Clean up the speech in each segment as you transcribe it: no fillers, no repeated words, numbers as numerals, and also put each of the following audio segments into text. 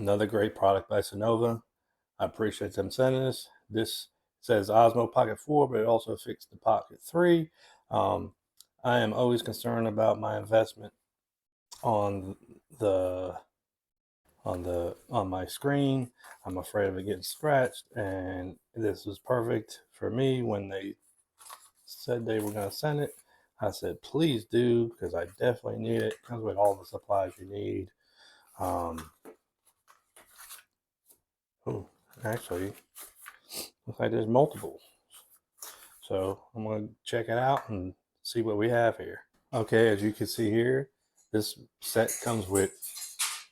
Another great product by CYNOVA. I appreciate them sending this. This says Osmo Pocket 4, but it also fits the Pocket 3. I am always concerned about my investment on my screen. I'm afraid of it getting scratched, and this was perfect for me. When they said they were going to send it, I said please do, because I definitely need it. It comes with all the supplies you need. Actually, looks like there's multiple. So I'm going to check it out and see what we have here. Okay, as you can see here, this set comes with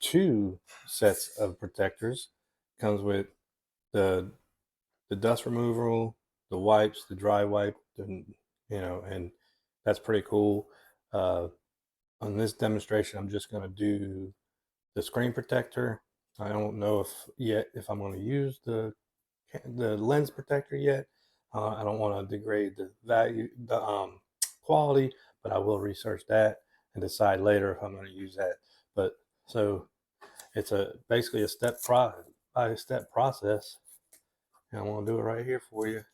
2 sets of protectors. Comes with the dust removal, the wipes, the dry wipe, and that's pretty cool. On this demonstration, I'm just going to do the screen protector. I don't know if I'm going to use the lens protector yet. I don't want to degrade the quality, but I will research that and decide later if I'm going to use that. But so it's basically a step-by-step process, and I'm going to do it right here for you.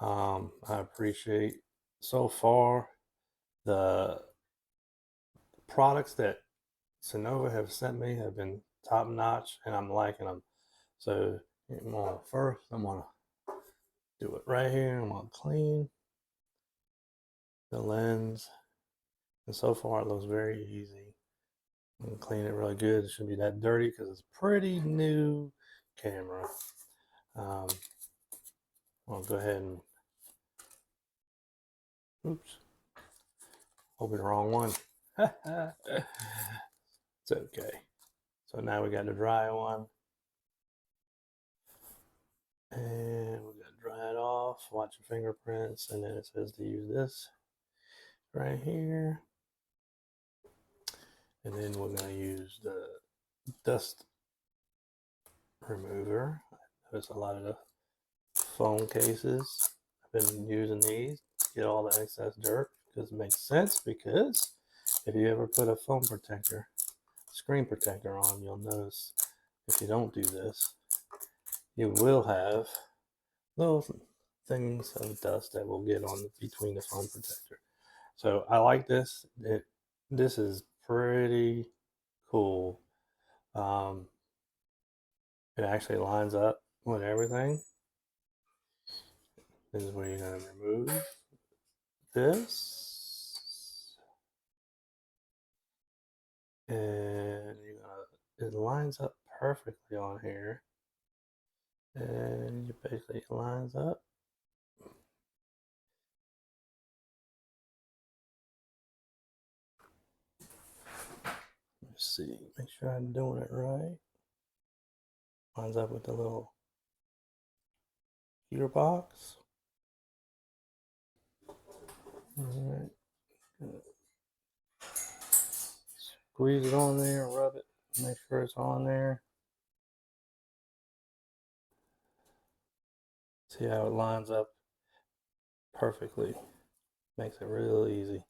I appreciate so far the products that CYNOVA have sent me have been top notch, and I'm liking them. So first, I'm going to do it right here. I'm going to clean the lens, and so far it looks very easy. I'm going to clean it really good. It shouldn't be that dirty because it's a pretty new camera. I'll go ahead and oops, open the wrong one. It's okay. So now we got the dry one, and we got to dry it off, watch your fingerprints, and then it says to use this right here. And then we're going to use the dust remover. I notice a lot of the phone cases, I've been using these to get all the excess dirt, because it makes sense. Because if you ever put a phone protector, screen protector on, you'll notice if you don't do this, you will have little things of dust that will get on between the phone protector. So I like this. This is pretty cool. It actually lines up with everything. This is where you're going to remove this, and it lines up perfectly on here, and basically it lines up. Let's see, make sure I'm doing it right. Lines up with the little heater box. All right. Squeeze it on there, rub it, make sure it's on there. See how it lines up perfectly. Makes it real easy.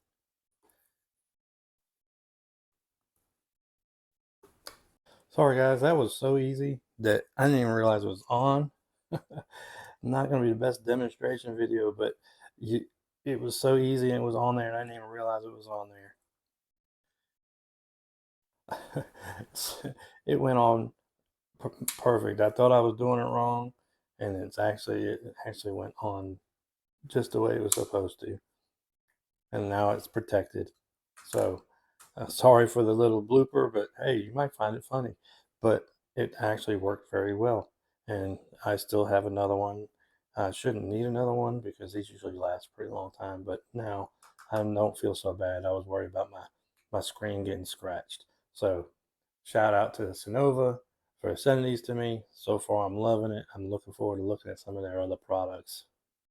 Sorry guys, that was so easy that I didn't even realize it was on. Not going to be the best demonstration video, but it was so easy and it was on there, and I didn't even realize it was on there. It went on perfect. I thought I was doing it wrong, and it actually went on just the way it was supposed to, and now it's protected. So sorry for the little blooper, but hey, you might find it funny, but it actually worked very well, and I still have another one. I shouldn't need another one because these usually last a pretty long time, but now I don't feel so bad. I was worried about my screen getting scratched. So shout out to CYNOVA for sending these to me. So far I'm loving it. I'm looking forward to looking at some of their other products.